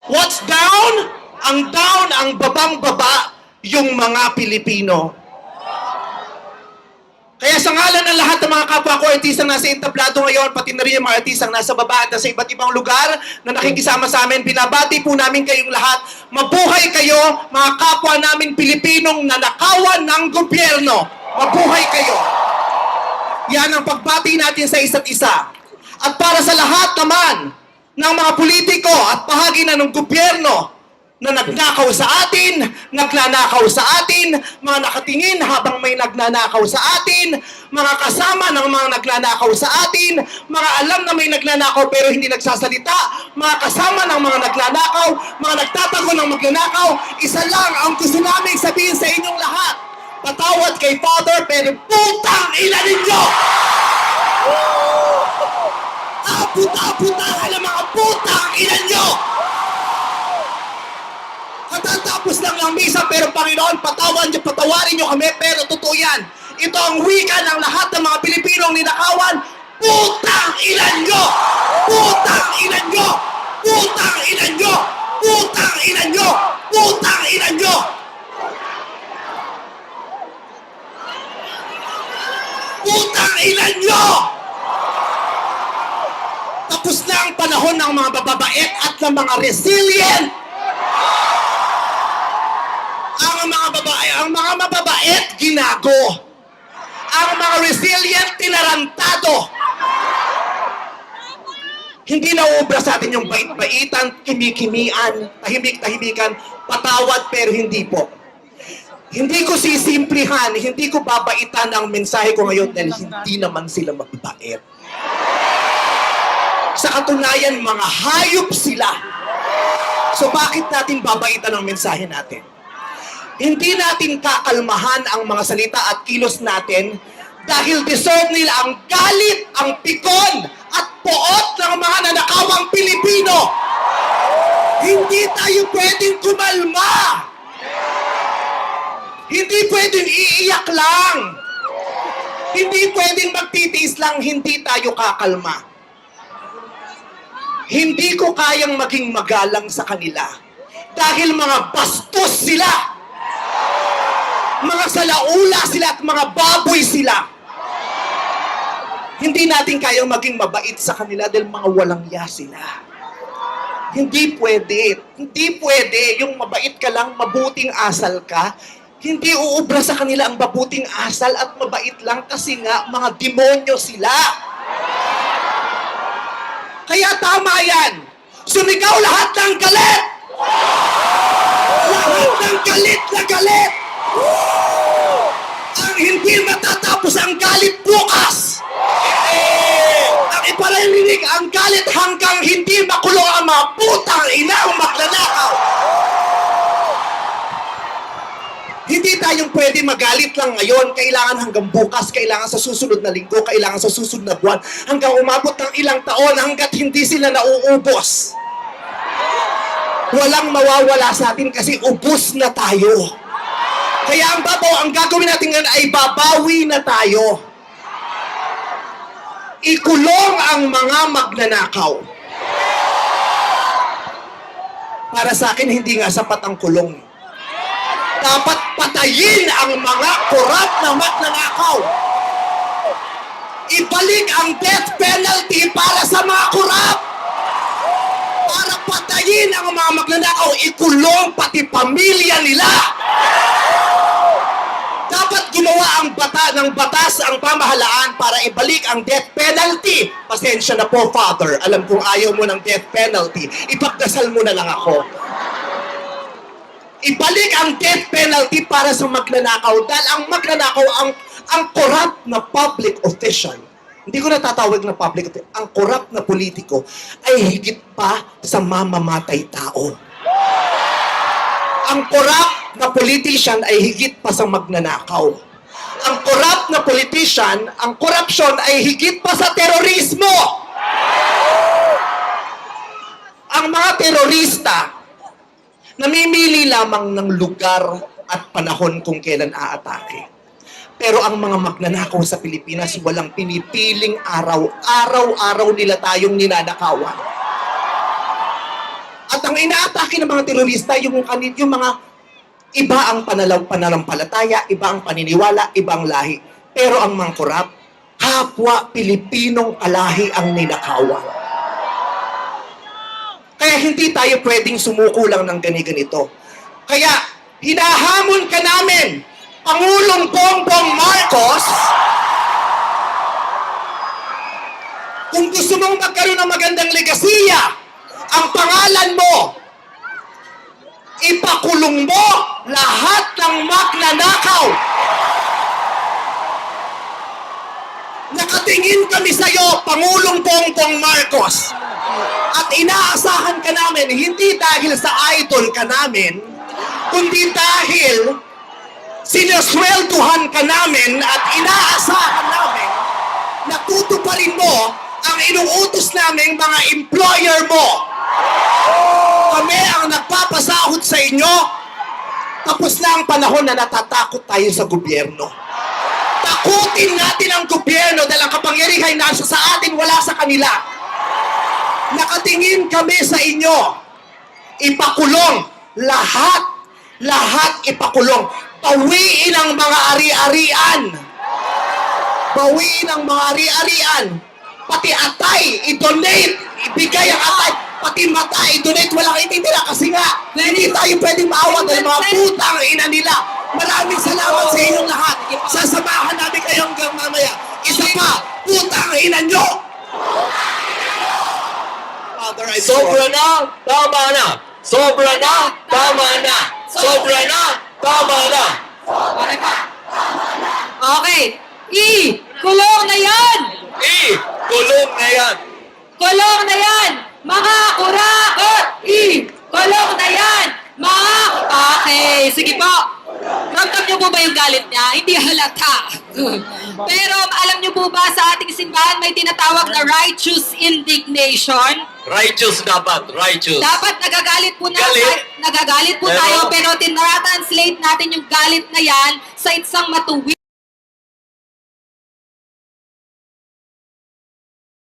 What's down? Ang down, ang babang-baba, yung mga Pilipino. Kaya sa ngalan ng lahat ng mga kapwa ko artistang nasa entablado ngayon, pati na rin yung mga artistang nasa baba at nasa iba't ibang lugar na nakikisama sa amin, binabati po namin kayong lahat. Mabuhay kayo, mga kapwa namin Pilipinong nanakawan ng gobyerno. Mabuhay kayo. Yan ang pagbati natin sa isa't isa. At para sa lahat naman ng mga politiko at bahagi na ng gobyerno na nagnakaw sa atin, nagnanakaw sa atin, mga nakatingin habang may nagnanakaw sa atin, mga kasama ng mga nagnanakaw sa atin, mga alam na may nagnanakaw pero hindi nagsasalita, mga kasama ng mga nagnanakaw, mga nagtatago ng magnanakaw, isa lang ang gusto namin sabihin sa inyong lahat. Patawad kay Father pero putang ina ninyo! Puta-putahan ang mga putang ina nyo! Katatapos lang ng misa, pero Panginoon, patawarin nyo kami, pero totoo yan. Ito ang wika ng lahat ng mga Pilipinong ninakawan. Putang ina nyo! Putang ina nyo! Putang ina nyo! Putang ina nyo! Putang ina nyo! Putang ina nyo! Tapos na ang panahon ng mga bababait at ng mga resilient. Ang mga mababait, ginago. Ang mga resilient, tinarantado. Hindi nauubra sa atin yung bait-baitan, kimi-kimian, tahimik-tahimikan, patawad pero hindi po. Hindi ko sisimplihan, hindi ko babaitan ang mensahe ko ngayon dahil hindi naman sila mababait. Sa katunayan, mga hayop sila. So bakit natin babaitan ang mensahe natin? Hindi natin kakalmahan ang mga salita at kilos natin dahil deserve nila ang galit, ang pikon, at poot ng mga nanakawang Pilipino. Hindi tayo pwedeng kumalma. Hindi pwedeng iiyak lang. Hindi pwedeng magtitiis lang, hindi tayo kakalma. Hindi ko kayang maging magalang sa kanila dahil mga bastos sila. Mga salaula sila at mga baboy sila. Hindi natin kayang maging mabait sa kanila dahil mga walang ya sila. Hindi pwede. Hindi pwede. Yung mabait ka lang, mabuting asal ka, hindi uubra sa kanila ang mabuting asal at mabait lang kasi nga mga demonyo sila. Kaya tama yan. Sumigaw lahat ng galit. Lahat ng galit na galit. Ang hindi matatapos ang galit bukas. Ang iparirinig ang galit hanggang hindi makulong ang mga putang inang magnanakaw. Hindi tayong pwede magalit lang ngayon. Kailangan hanggang bukas, kailangan sa susunod na linggo, kailangan sa susunod na buwan, hanggang umabot ng ilang taon hanggat hindi sila nauubos. Walang mawawala sa atin kasi ubos na tayo. Kaya ang gagawin natin ngayon ay babawi na tayo. Ikulong ang mga magnanakaw. Para sa akin, hindi nga sapat ang kulong. Dapat patayin ang mga korap na magnanakaw. Ibalik ang death penalty para sa mga korap. Para patayin ang mga magnanakaw, ikulong pati pamilya nila. Dapat gumawa ng batas ang pamahalaan para ibalik ang death penalty. Pasensya na po, Father. Alam kong ayaw mo ng death penalty. Ipagdasal mo na lang ako. Ibalik ang death penalty para sa magnanakaw dahil ang magnanakaw ang corrupt na public official. Hindi ko natatawag na public official. Ang corrupt na politiko ay higit pa sa mamamatay tao. Ang corrupt na politician ay higit pa sa magnanakaw. Ang corrupt na politician, ang corruption ay higit pa sa terorismo. Ang mga terorista, namimili lamang ng lugar at panahon kung kailan aatake. Pero ang mga magnanakaw sa Pilipinas, walang pinipiling araw. Araw-araw nila tayong ninanakawan. At ang inaatake ng mga terorista, yung mga iba ang pananampalataya, iba ang paniniwala, iba ang lahi. Pero ang mga korap, kapwa Pilipinong kalahi ang ninakawan. Kaya hindi tayo pwedeng sumuko lang ng ganito. Kaya hinahamon ka namin, Pangulong Bongbong Marcos, kung gusto mong magkaroon ng magandang legasiya, ang pangalan mo, ipakulong mo lahat ng magnanakaw. Nakatingin kami sa iyo, Pangulong Bongbong Marcos. At inaasahan ka namin, hindi dahil sa idol ka namin, kundi dahil sinuswelduhan ka namin at inaasahan namin na tutuparin mo ang inuutos naming mga employer mo. Kami ang nagpapasahod sa inyo. Tapos na ang panahon na natatakot tayo sa gobyerno. Takutin natin ang gobyerno dahil ang kapangyarihan nasa sa atin, wala sa kanila. Nakatingin kami sa inyo. Ipakulong lahat ipakulong. Bawiin ang mga ari-arian. Bawiin ang mga ari-arian. Pati atay, i-donate, ibigay ang atay. Pati mata, i-donate, walang ititira kasi nga, hindi tayo pwedeng maawa dahil mga putang ina nila. Maraming salamat sa inyong lahat. Sasamahan namin kayo hanggang mamaya. Isa pa, putang ina nyo! Father, I Sobra na, tama na. Sobra na, tama na. Sobra na, tama na. Okay. Kulong na yan! Kulong na yan. Kulong na yan! Mga kurakot! Kulong na yan! Mga... Okay, sige po. Ramdam niyo po ba yung galit niya? Hindi halata. Pero alam niyo po ba sa ating simbahan may tinatawag na righteous indignation? Righteous dapat, righteous. Dapat nagagalit po Galit. nagagalit po Pero- tayo pero tinatranslate natin yung galit na yan sa isang matuwid